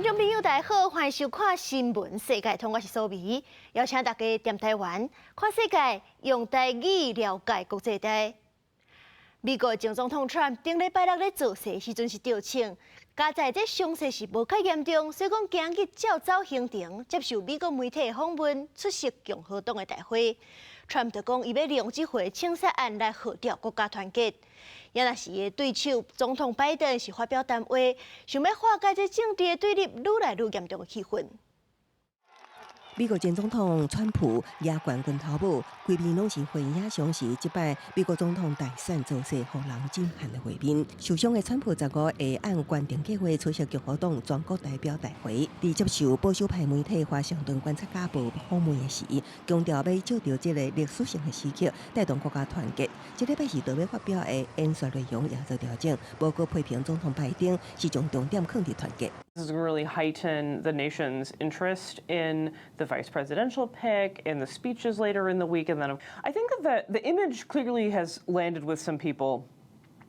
众朋友，大家好，欢迎收看新闻世界通，我是苏眉，邀请大家踮台湾看世界，用台语了解国际大。美国前总统 Trump 顶礼拜六咧做事时阵是吊枪，加在这伤势是无较严重，所以讲今日照走行程，接受美国媒体访问，出席共和党的大会。Trump 就讲，伊要利用这回清杀案来号召国家团结。也若是伊的对手总统拜登是发表谈话，想要化解这政治的对立愈来愈严重的气氛。美国前总统川普也冠军头目，规面拢是回影相是即摆美国总统大选造势互人震撼的画面。受伤的川普15会按原定计划出席共和党全国代表大会，伫接受保守派媒体华盛顿观察家报访问的时，强调要借着这个历史性的时刻，带动国家团结。这礼拜是要发表的演说内容也做调整，报告批评总统拜登是将重点放伫团结。This is going to really heighten the nation's interest in the vice presidential pick, in the speeches later in the week, and then I think that the image clearly has landed with some people,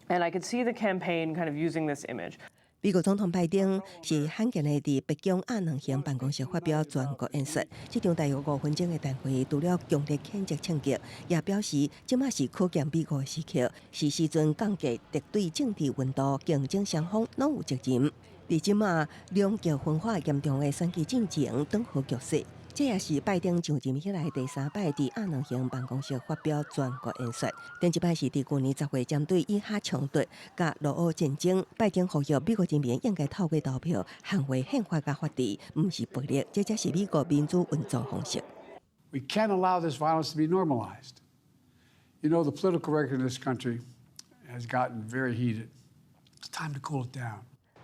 and I could see the campaign kind of using this image. 美国总统拜登是罕见的伫白宫亚能型办公室发表全国演说，这场大约5分钟的谈话，除了强烈谴责枪击，也表示即马是可见美国的时刻，是时阵降低敌对政治温度，竞争双方拢有责任。伫即马两极分化严重的选举进程等好局势，这也是拜登上任以来第3摆伫亚能型办公室发表全国演说。顶一摆是伫去年10月针对以哈冲突甲俄乌战争，拜登呼吁美国人民应该透过投票捍卫宪法甲法治，毋是暴力，这才是美国民主运作方式。We can't allow this violence to be normalized. You know, the political record in this country has gotten very heated. It's time to cool it down.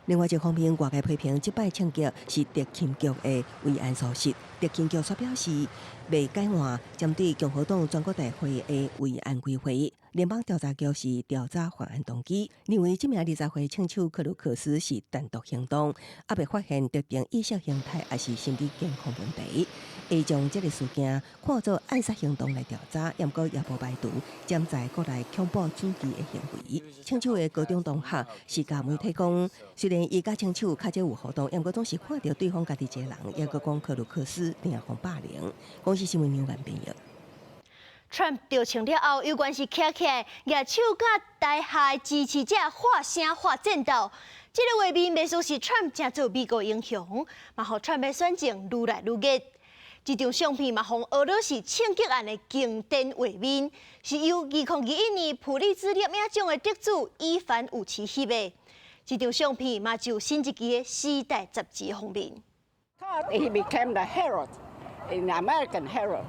另外一方面，外界批评即摆枪击是特勤局的维安疏失。特勤局所表示，未改换针对共和党全国大会的维安规划。联邦调查局是调查犯案动机，认为这名20岁枪手克鲁克斯是单独行动，还未发现特定意识形态还是心理健康问题。会将这个事件看作暗杀行动来调查，不过也无排除潜在国内恐怖主义的行为。枪手的高中同学是甲媒体讲，虽然伊甲枪手较少有互动，不过总是看到对方家己一个人，也个讲克鲁克斯定防霸凌。公司新闻neu原编译。Trump 吊枪了后，有关是徛起来，举手甲台下支持者发声发战斗。这个画面袂输是 Trump 正做美国英雄，嘛互 Trump 的选情愈来愈热。这张相片嘛，从俄罗斯枪击案的经典画面，是由2021年普利兹列名奖的得主伊凡武奇翕的。这张相片嘛，就新一期的《时代》杂志的封面。He became the hero, an American hero.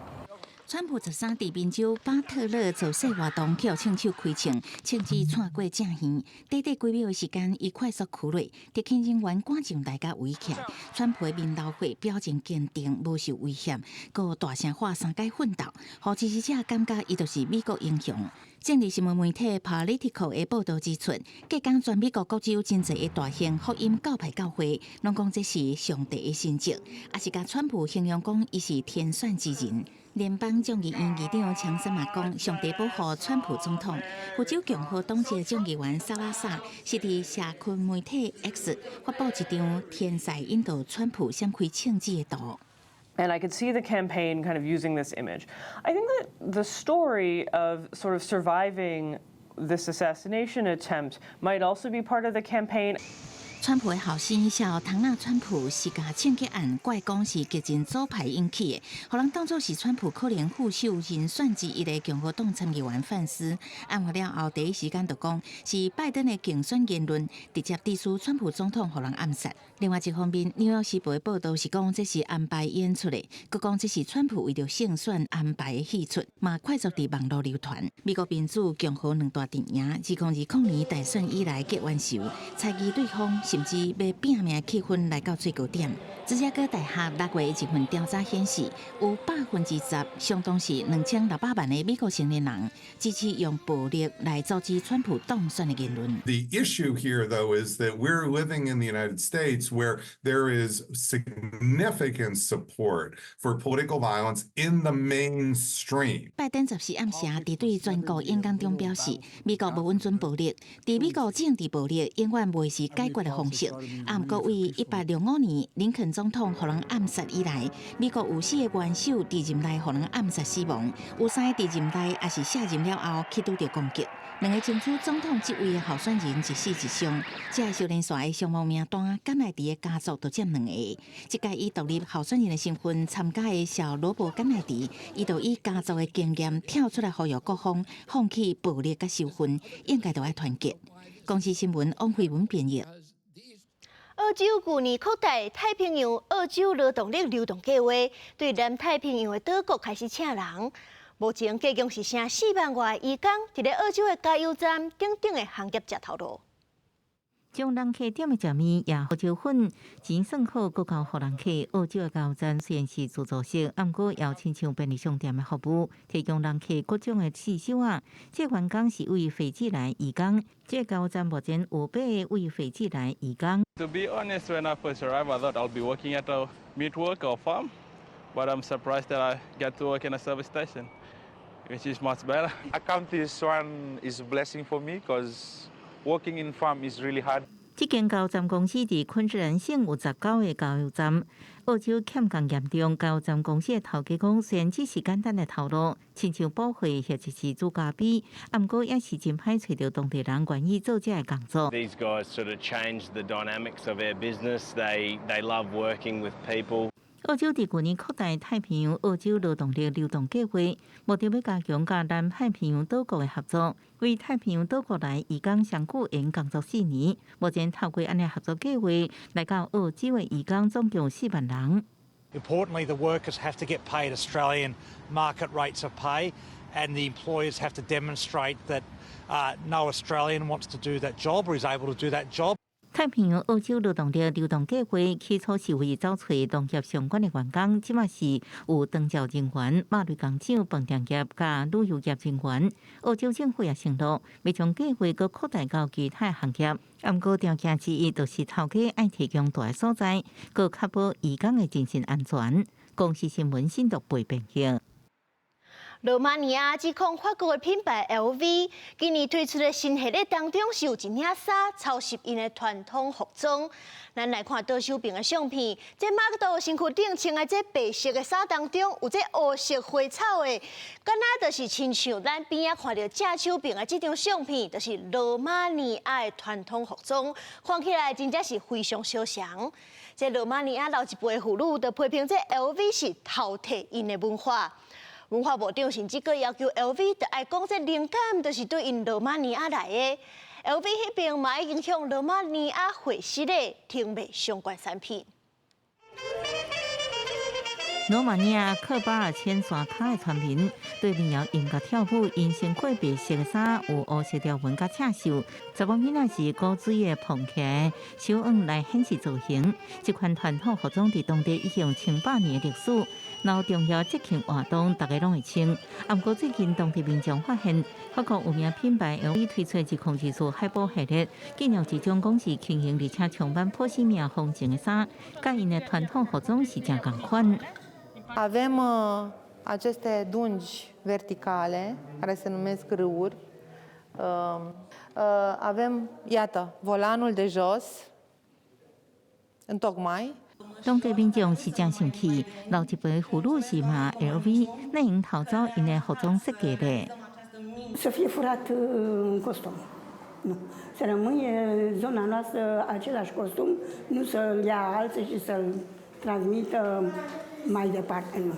川普13伫宾州巴特勒造势活动，叫枪手开枪，枪支窜过正远，短短几秒的时间，伊快速驱落，特勤人员赶上大家围起。川普的面流血，表情坚定，无受威胁，佮大声喊3解奋斗，互支持者感觉伊就是美国英雄。正日新闻媒体 Politico 的报道指出，各港全美国各州真侪的大型福音教派教会，拢讲这是上帝的神迹，也是甲川普形容讲伊是天选之人。联邦众议院议长强森嘛讲，上帝保护川普总统。福州共和党籍众议员萨拉萨是伫社群媒体 X 发布一张天才引导川普闪开枪支的图。And I could see the campaign kind of using this image. I think that the story of sort of surviving this assassination attempt might also be part of the campaign. 川普的后生小唐纳川普是甲枪击案怪讲是激进左派引起的，互人当作是川普可能副手人选之一的共和党参议员范斯。案发了后第一时间就讲是拜登的竞选言论直接指出川普总统互人暗杀。另外一方面，纽约时报的报道是讲这是安排演出的，佮讲这是川普为着胜选安排的戏出，嘛快速伫网络流传。美国民主共和两大阵营，2020年大选以来结元首，猜疑对方。甚至要拼命气氛来到最高点。芝加哥大学6月一份调查显示，有10%，相当是2600万的美国成年人支持用暴力来阻止川普当选的言论。The issue here, though, is that we're living in the United States where there is significant support for political violence in the mainstream. 拜登14暗时伫对全国演讲中表示，美国无允准暴力，伫美国政治暴力永远袂是解决的方方式。不过，为1865年林肯总统互人暗杀以来，美国有4个元首伫任内互人暗杀死亡，有3个伫任内也是卸任了后起拄着攻击。2个争取总统职位的候选人一死一伤，这少年线的伤亡名单，甘乃迪的家族就占2个。这届以独立候选人的身份参加的小罗伯甘乃迪，伊就以家族的经验跳出来，呼吁各方放弃暴力甲仇恨，应该都要团结。公司新闻王慧文编译。澳洲去年扩大太平洋澳洲劳动力流动计划，对南太平洋的岛国开始请人。目前计共是剩4万外移工，伫咧澳洲的加油站等等的行业食头路。将人客点的食面也澳洲粉，钱算好，搁交互人客。澳洲的加油站虽然是自助式，毋过也亲像便利商店的服务，提供人客各种的刺手啊。这员工是为斐济来移工，这加油站目前有8个为斐济来移工。To be honest, when I first arrived, I thought I'll be working at a meat work or farm, but I'm surprised that I get to work in a service station, which is much better. I count this one is a blessing for me because working in farm is really hard. 这间加油站公司伫昆士兰省有19个加油站。澳洲欠工严重，加油站公司的头家讲，虽然只是简单的头路，亲像补货或者是做咖啡，毋过也是真歹找到当地人愿意做这个工作。These guys sort of change the dynamics of their business. They love working with people. 澳洲伫去年扩大太平洋澳洲劳动力流动计划，目的要加强甲南太平洋岛国的合作，为太平洋岛国来移工上久延工作4年。目前透过安尼合作计划，来到澳洲的移工总共4万人。Importantly, the workers have to get paid Australian market rates of pay, and the employers have to demonstrate that no Australian wants to do that job or is able to do that job. 太平洋澳洲劳动力流动计划起初是为找找农业相关的员工，即马是有长照人员、马瑞工厂、饭店业甲旅游业人员。澳洲政府也承诺，要将计划搁扩大到其他行业。毋过条件之一就是头家爱提供大个所在，搁确保移工的精神安全。公司新闻新读背编译。罗马尼亚指控法国的品牌 LV 今年推出的新系列当中是有一领衫抄袭因的传统服装。咱来看倒手边的相片，这马克多身躯顶穿的这白色的衫当中，有这黑色花草的，敢若就是亲像咱边仔看到正手边的这张相片，就是罗马尼亚的传统服装，看起来真正是非常相像。这罗马尼亚老一辈妇女就批评这 LV 是偷摕因的文化。文化部长甚至阁要求 LV 就爱讲这灵感就是对因罗马尼亚来的。LV 迄边嘛已经向罗马尼亚会室咧停卖相关产品。罗马尼亚克巴尔千山卡的村民对民谣音乐跳舞，因身穿白色的衫，有黑色条纹甲刺绣。查某囡仔是古水的蓬起来，手腕来显示造型。这款传统服装伫当地已经千百年的历史。然后重要节庆活动，大家拢会穿。不过最近当地民众发现，法国有名品牌 LV 推出一控制住海报系列，竟然一种讲是轻盈而且充满波西米亚风情的衫，甲因的传统服装是正共款。Avem aceste dungi verticale, care se numesc râuri. Avem, iată, volanul de jos, întocmai. 当地民众是真生气，老一辈妇女是骂 LV， 那因偷走因的服装设计的。Să fie furat costum. Nu. Să rămâne zona noastră același costum, nu să-l ia alții și să-l transmită mai departe. Nu.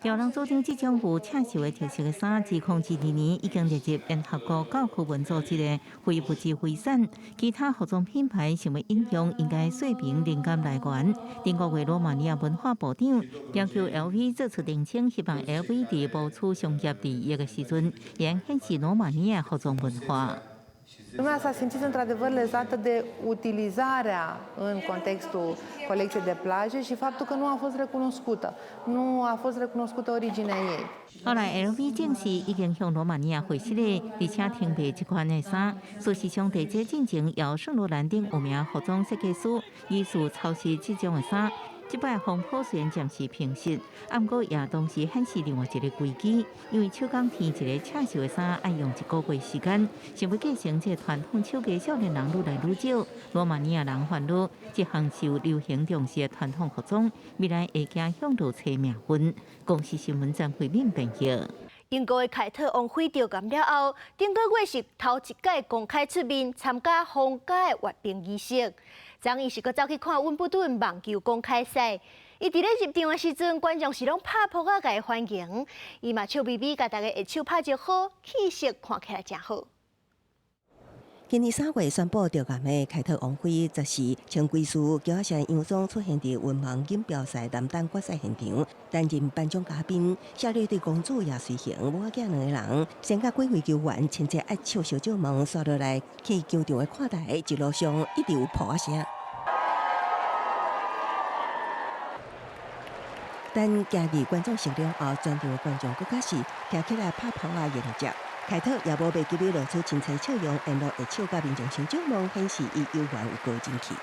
调人组长这种有刺绣的特色的衫，自2012年已经列入联合国教科文组织的非物质遗产。其他服装品牌想要引用，应该说明灵感来源。另外，罗马尼亚文化部长要求 LV 做出澄清，希望 LV 伫无处商业利益的时阵，仍显示罗马尼亚服装文化。 Lumea s-a simțit într-adevăr lezată de utilizarea în contextul colecției de plaje și faptul că nu a fost recunoscută. Nu a fost recunoscută originea ei. 后来 ，LV 证实已经向罗马尼亚回息咧，而且停卖这款的衫。事实上，在这进前，由圣罗兰顶有名服装设计师疑似抄袭这种的衫。即摆风波虽然暂时平息，不过也同时显示另外一个危机，因为手工添一个赤袖的衫要用1个月时间，想要继承这传统手艺少年人愈来愈少，罗马尼亚人烦恼这项受流行重视的传统服装，未来会惊向到找命运。公司新闻站回面评价。英国的凯特王妃着感了后，顶个月是头一届公开出面参加皇家的阅兵仪式。昨伊是搁走去看温布顿网球公开赛，伊伫咧入场的时阵，观众是拢拍扑克甲伊欢迎，伊嘛笑眯眯甲大家下手拍招呼，气色看起来真好。今年3月宣布着感的凯特王妃，则是穿贵妇轿车洋装出现伫温网锦标赛男单决赛现场，担任颁奖嘉宾。夏绿蒂公主也随行，母仔两个人先甲几位球员亲切握手小酒门，刷落来去球场的看台，一路上一直有扑啊声。等行入观众席了后，全场的观众更加是听起来拍扑啊热闹。凯特也无袂记你露出清脆笑容，沿路会手甲民众小酒梦，显示伊有缘有高精气。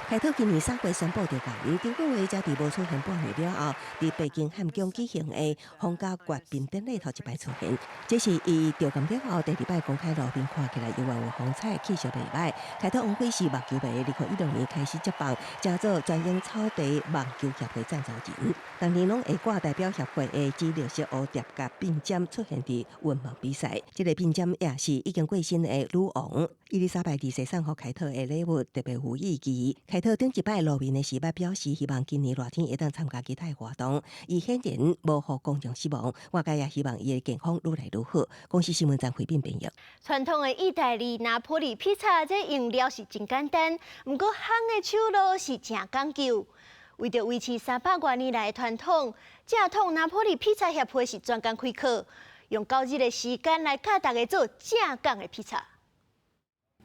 凯特今年3月宣布着感，顶个月才伫无出现半年了后，伫北京汉宫举行的皇家阅兵典礼头一摆出现。这是伊着感了后第2摆公开露面，看起来有缘有风采，气色袂歹。凯特王妃是网球迷，2016年开始接棒，加做专营草地网球协会赞助人，当年拢会挂代表协会的紫绿色蝴蝶甲并尖出现伫温网比赛。这个并尖也是已经过身的女王伊丽莎白2世送予凯特的礼物，特别有意义。凯特顶一摆露面的时捌表示，希望今年热天会当参加其他活动。伊显然无互公众失望，外界也希望伊的健康愈来愈好。公司新闻站回应评语。传统的意大利拿坡里披萨，这用料是真简单，不过烘的手路是真讲究。为着维持300多年来的传统，正统拿坡里披萨协会是专工开课，用9日的时间来教大家做正港的披萨。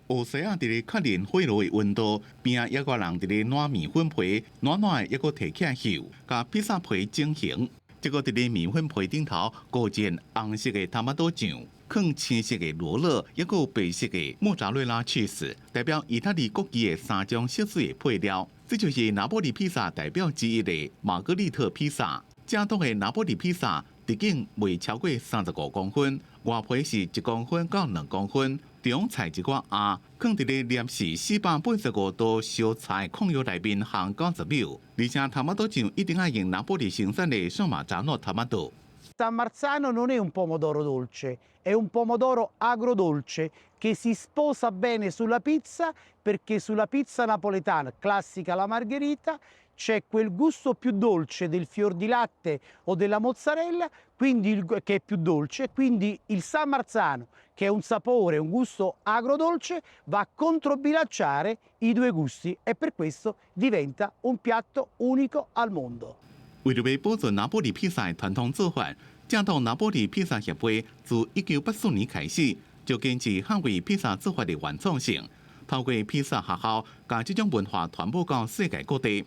乌西亚伫咧确认火炉的温度，边仔一个人伫咧烂面粉皮，软软的一个提起来后，甲披萨皮整形。结果伫咧面粉皮顶头裹件红色的塔马多酱，放青色的罗勒，一个白色的莫扎瑞拉 cheese， 代表意大利国旗的3种色水的配料。这就是拿坡里披萨代表之一的玛格丽特披萨。正统的拿坡里披萨直径未超过35公分，外皮是1公分到2公分。中菜一寡鸭，放伫咧摄氏485度烧菜控油内面烘90秒，而且塔马多酱一定要用拿坡里生产的圣马扎诺塔马多。San Marzano non è un pomodoro dolce, è un pomodoro agrodolce che si sposa bene sulla pizza perché sulla pizza napoletana classica la margherita c'è quel gusto più dolce del fior di latte o della mozzarella, che è più dolce, quindi il San Marzano, che è un sapore, un gusto agrodolce, va a controbilanciare i due gusti e per questo diventa un piatto unico al mondo. 为了要保存拿坡里披萨的传统做法，正统拿坡里披萨协会自1984年开始就坚持捍卫披萨做法的原创性，透过披萨学校将这种文化传播到世界各地。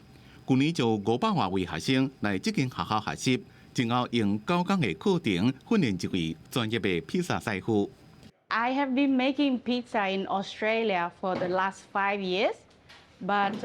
去年就500多位学生来这间学校学习，之后用9天的课程训练一位专业的披萨师傅。I have been making pizza in Australia for the last 5 years, but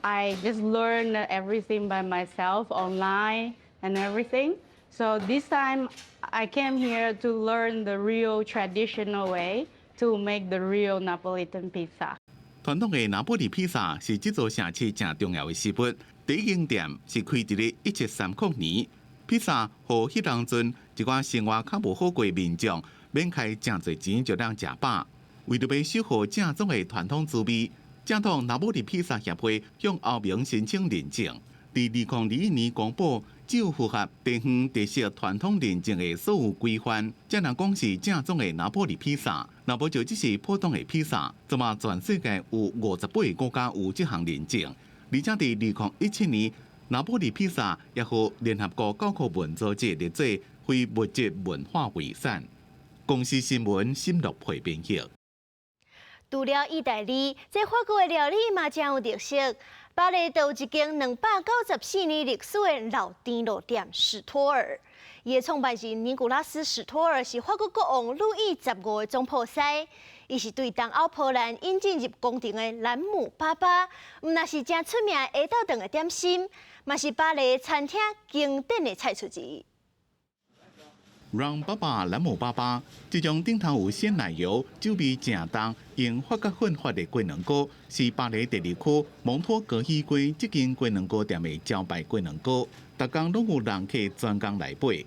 I just learned everything by myself online and everything. So this time I came here to learn the real traditional way to make the real Napolitan pizza. 传统的拿坡里披萨是这座城市正重要的食物。第一间店是开伫咧1730年，披萨和迄当阵一寡生活较无好过的民众免开正侪钱就当食饱。为了要守护正宗的传统滋味，正统拿坡里披萨协会向欧盟申请认证。伫2021年公布，只有符合地方特色传统认证的所有规范，才能讲是正宗的拿坡里披萨。若无就只是普通的披萨，怎么全世界有58个国家有这项认证？而且伫2017年，拿坡里披萨也和联合国教科文组织列做非物质文化遗产。公司新闻深入配编辑。除了意大利，这法国的料理嘛真有特色。巴黎就有一间294年历史的老甜肉店史托尔，伊的创办人尼古拉斯·史托尔是法国国王路易15的总铺师。伊是对东欧波兰引进入宫廷的兰姆粑粑，毋那是正出名的下昼顿的点心，嘛是巴黎餐厅经典的菜出之一。让粑粑兰姆粑粑，这种顶头有鲜奶油、酒味正重、用发酵混发的龟苓膏，是巴黎第2区蒙托格希街这间龟苓膏店的招牌龟苓膏，逐工拢有人客专工来买。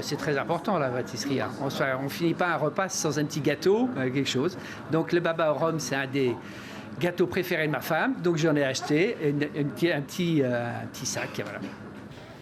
C'est très important la pâtisserie. On finit pas un repas sans un petit gâteau, quelque chose. Donc le baba au rhum, c'est un des gâteaux préférés de ma femme. Donc j'en ai acheté un petit sac. Voilà.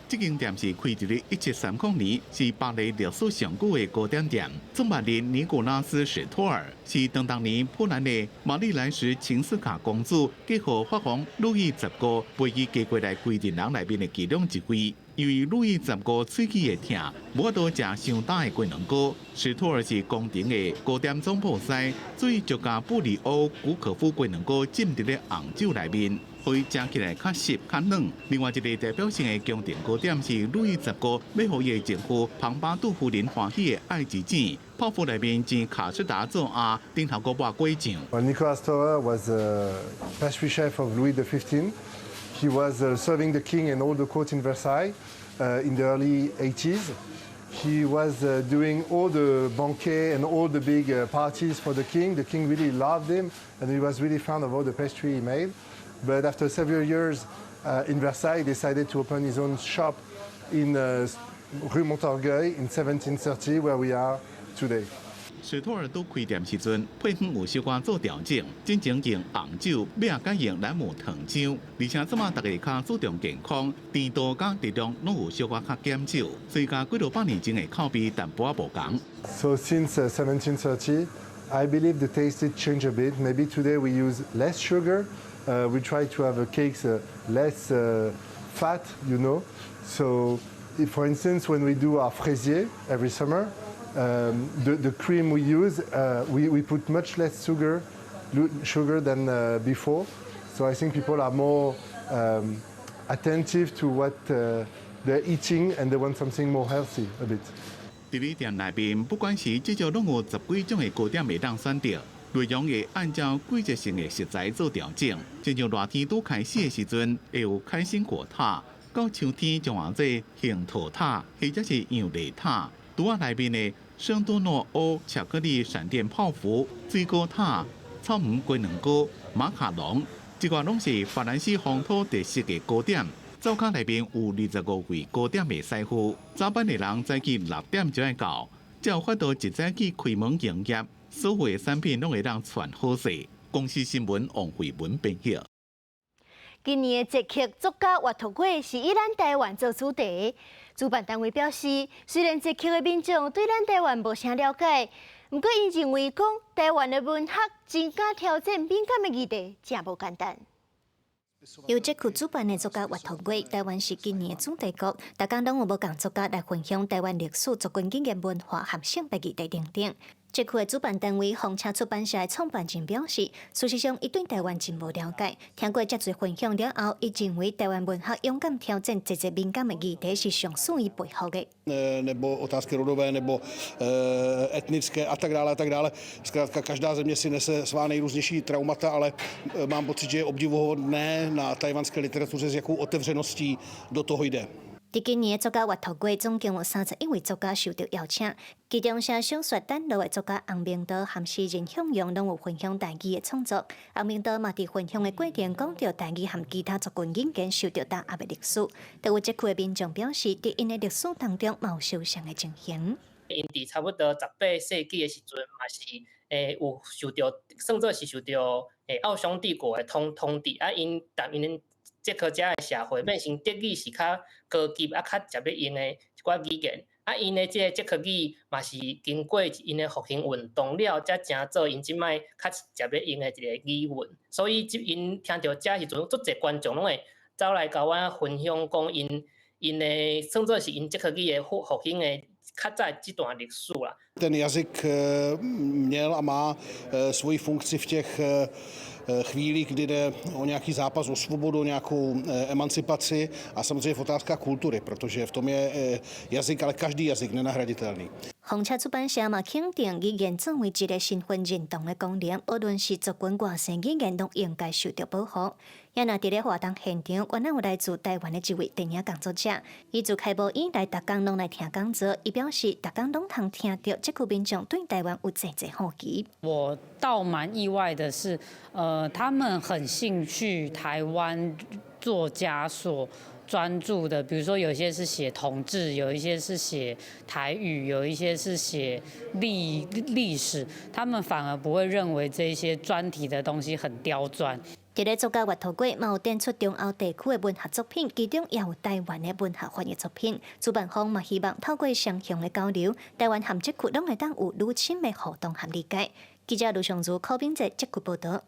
这间店是开伫1730年，是巴黎历史上久的糕点店。创办人尼古拉斯·史托尔是当年波兰的玛丽莱什琴斯卡公主嫁予法皇路易15飞机嫁过来规定人内面的其中一位。因为路易15喙齿会疼，无法度食伤大的龟苓膏。史托尔是宫廷的糕点总铺师，所以就将布里欧古可夫龟苓膏浸伫咧红酒内面。可以吃起来较湿较软。另外一个代表性的宫廷糕点是路易15要予伊的情妇庞巴杜夫人欢喜的爱之箭，泡芙内面煎卡士达做鸭，顶头搁抹果酱。Well, Nicolas Storer was a pastry chef of Louis XV. He was serving the king and all the court in Versailles in the early 80s. He was doing all the banquets and all the big parties for the king. The king really loved him, and he was really fond of all the pastry he made. But after several years in Versailles, he decided to open his own shop in Rue Montorgueil in 1730, where we are today. 史托尔拄开店时阵，配方有小可做调整，真正用红酒，尾改用兰姆糖浆，而且即马大家较注重健康，甜度甲质量拢有小可较减少，所以甲几多百年前的口味淡薄仔无同。So since 1730, I believe the taste did change a bit. Maybe today we use less sugar. We try to have cakes less fat, you know. So, for instance, when we do our fraisier every summer, the cream we use, we put much less sugar than before. So I think people are more attentive to what they're eating, and they want something more healthy a bit. 伫咧店内面，不管是至少拢有10几种的糕点会当选择。内容会按照季节性的食材做调整，亲像热天拄开始的时阵，会有开心果塔；到秋天就换做杏桃塔，或者是杨梨塔。图案内面的圣多诺欧巧克力闪电泡芙、水果塔、草莓龟苓膏、马卡龙，这个拢是法兰西风土特色的糕点。灶卡内面有25位糕点的师傅，早班的人早起6点就要到，才有法度一早起开门营业。所有的产品拢会让传好势。公司新闻王慧文编译。今年的节庆作家活动会是以咱台湾做主题。主办单位表示，虽然节庆的民众对咱台湾无啥了解，不过因认为讲台湾的文学真敢挑战敏感的议题，真无简单。由这区主办的作家活动会，台湾是今年的主题国，大家拢有无共作家来分享台湾历史、族群经验、文化和性别议题等等。这区的主办单位红车出版社的创办人表示，事实上，伊对台湾真无了解，听过遮侪分享了后，伊认为台湾文学勇敢挑战这些敏感的议题是上属于背后的。Nebo otázky rodové, nebo etnické a tak dále, a tak dále. Zkrátka každá země si nese svá nejrůznější traumata, ale mám pocit, že je obdivuhodné na tajvanské literatuře, s jakou otevřeností do toho jde. 伫今年的作家活动会，总共有31位作家受到邀请，其中写小说单路的作家洪明德和诗人向阳拢有分享台语的创作。洪明德嘛伫分享的过程讲到台语和其他族群语言受到打压的历史。对于这区的民众表示，伫因的历史当中嘛有受伤的情形。因伫差不多18世纪的时阵，嘛是有受到，算作是受到奥匈帝国的统治啊，因捷克遮的社会变成德语是较高级啊，较接咧因的一寡语言。啊，因的即个捷克语嘛是经过因的复兴运动了，才成做因即摆较接咧因的一个语文。所以因听到遮时阵，足侪观众拢会走来甲我分享讲因的算作是因捷克语的复兴的较早这段历史啦。Ten jazyk měl a má svoji funkci v těch chvílích, kdy jde o nějaký zápas o svobodu, nějakou emancipaci a samozřejmě v otázkách kultury, protože v tom je jazyk, ale každý jazyk nenahraditelný. 红车出版社嘛肯定语言作为一个身份认同的功能，无论是族群外省语言都应该受到保护。也那伫咧活动现场，原来有来自台湾的一位电影工作者，伊自开播以来，逐工拢来听讲座。伊表示，逐工拢通听到这群民众对台湾有真好奇。我倒蛮意外的是，他们很兴趣台湾作家所专注的，比如说有些是写同志，有一些是写台语，有一些是写历史，他们反而不会认为这些专题的东西很刁钻。伫咧作家阅读会，嘛有展出中欧地区的文学作品，其中也有台湾的文学翻译作品。主办方嘛希望透过双向的交流，台湾和这区拢会当有愈深的互动和理解。记者卢尚如、柯秉哲这区报道。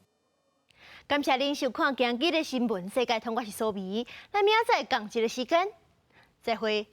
感谢您收看今日的新闻，世界通我是苏眉，咱明仔载同一个时间再会。